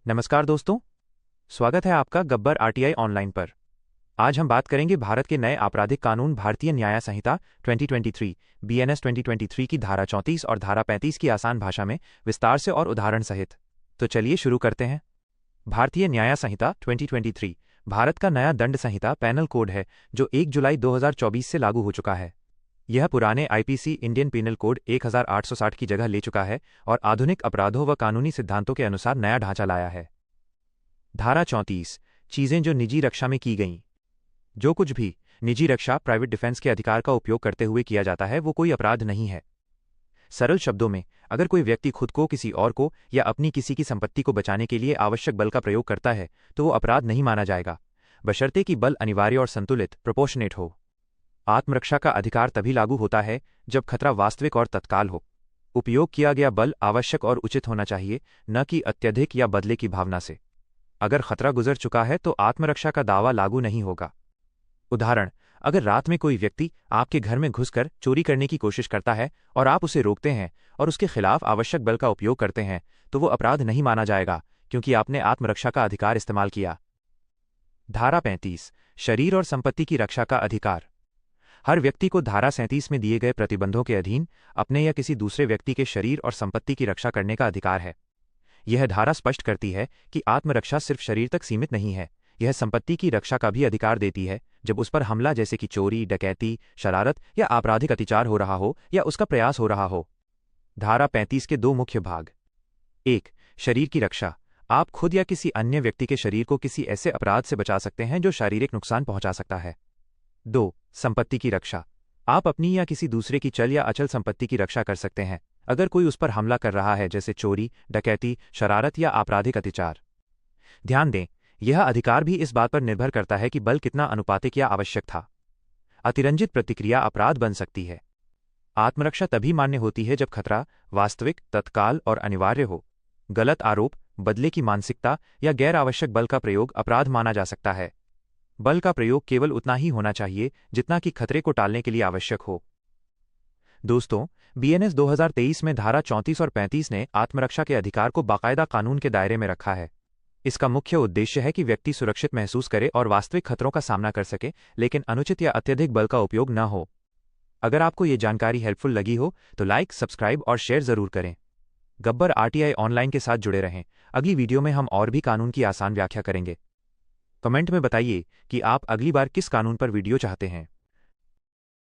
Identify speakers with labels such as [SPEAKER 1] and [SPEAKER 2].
[SPEAKER 1] नमस्कार दोस्तों, स्वागत है आपका गब्बर आरटीआई ऑनलाइन पर। आज हम बात करेंगे भारत के नए आपराधिक कानून भारतीय न्याय संहिता 2023 बीएनएस 2023 की धारा 34 और धारा 35 की आसान भाषा में विस्तार से और उदाहरण सहित। तो चलिए शुरू करते हैं। भारतीय न्याय संहिता 2023 भारत का नया दंड संहिता पैनल कोड है जो 1 जुलाई 2024 से लागू हो चुका है। यह पुराने आईपीसी इंडियन पीनल कोड 1860 की जगह ले चुका है और आधुनिक अपराधों व कानूनी सिद्धांतों के अनुसार नया ढांचा लाया है। धारा 34 चीजें जो निजी रक्षा में की गईं। जो कुछ भी निजी रक्षा प्राइवेट डिफेंस के अधिकार का उपयोग करते हुए किया जाता है वो कोई अपराध नहीं है। सरल शब्दों में, अगर कोई व्यक्ति खुद को, किसी और को या अपनी किसी की संपत्ति को बचाने के लिए आवश्यक बल का प्रयोग करता है तो वो अपराध नहीं माना जाएगा, बशर्ते कि बल अनिवार्य और संतुलित प्रोपोर्शनेट हो। आत्मरक्षा का अधिकार तभी लागू होता है जब खतरा वास्तविक और तत्काल हो। उपयोग किया गया बल आवश्यक और उचित होना चाहिए, न कि अत्यधिक या बदले की भावना से। अगर खतरा गुजर चुका है तो आत्मरक्षा का दावा लागू नहीं होगा। उदाहरण, अगर रात में कोई व्यक्ति आपके घर में घुसकर चोरी करने की कोशिश करता है और आप उसे रोकते हैं और उसके खिलाफ आवश्यक बल का उपयोग करते हैं तो वो अपराध नहीं माना जाएगा, क्योंकि आपने आत्मरक्षा का अधिकार इस्तेमाल किया। धारा 35 शरीर और संपत्ति की रक्षा का अधिकार। हर व्यक्ति को धारा 37 में दिए गए प्रतिबंधों के अधीन अपने या किसी दूसरे व्यक्ति के शरीर और संपत्ति की रक्षा करने का अधिकार है। यह धारा स्पष्ट करती है कि आत्मरक्षा सिर्फ शरीर तक सीमित नहीं है, यह संपत्ति की रक्षा का भी अधिकार देती है जब उस पर हमला जैसे कि चोरी, डकैती, शरारत या आपराधिक अत्याचार हो रहा हो या उसका प्रयास हो रहा हो। धारा 35 के दो मुख्य भाग। 1. शरीर की रक्षा। आप खुद या किसी अन्य व्यक्ति के शरीर को किसी ऐसे अपराध से बचा सकते हैं जो शारीरिक नुकसान पहुंचा सकता है। 2. संपत्ति की रक्षा। आप अपनी या किसी दूसरे की चल या अचल संपत्ति की रक्षा कर सकते हैं अगर कोई उस पर हमला कर रहा है, जैसे चोरी, डकैती, शरारत या आपराधिक अत्याचार। ध्यान दें, यह अधिकार भी इस बात पर निर्भर करता है कि बल कितना अनुपातिक या आवश्यक था। अतिरंजित प्रतिक्रिया अपराध बन सकती है। आत्मरक्षा तभी मान्य होती है जब खतरा वास्तविक, तत्काल और अनिवार्य हो। गलत आरोप, बदले की मानसिकता या गैर आवश्यक बल का प्रयोग अपराध माना जा सकता है। बल का प्रयोग केवल उतना ही होना चाहिए जितना कि खतरे को टालने के लिए आवश्यक हो। दोस्तों, बीएनएस 2023 में धारा 34 और 35 ने आत्मरक्षा के अधिकार को बाकायदा कानून के दायरे में रखा है। इसका मुख्य उद्देश्य है कि व्यक्ति सुरक्षित महसूस करे और वास्तविक खतरों का सामना कर सके, लेकिन अनुचित या अत्यधिक बल का उपयोग न हो। अगर आपको ये जानकारी हेल्पफुल लगी हो तो लाइक, सब्सक्राइब और शेयर जरूर करें। गब्बर आरटीआई ऑनलाइन के साथ जुड़े रहें। अगली वीडियो में हम और भी कानून की आसान व्याख्या करेंगे। कमेंट में बताइए कि आप अगली बार किस कानून पर वीडियो चाहते हैं।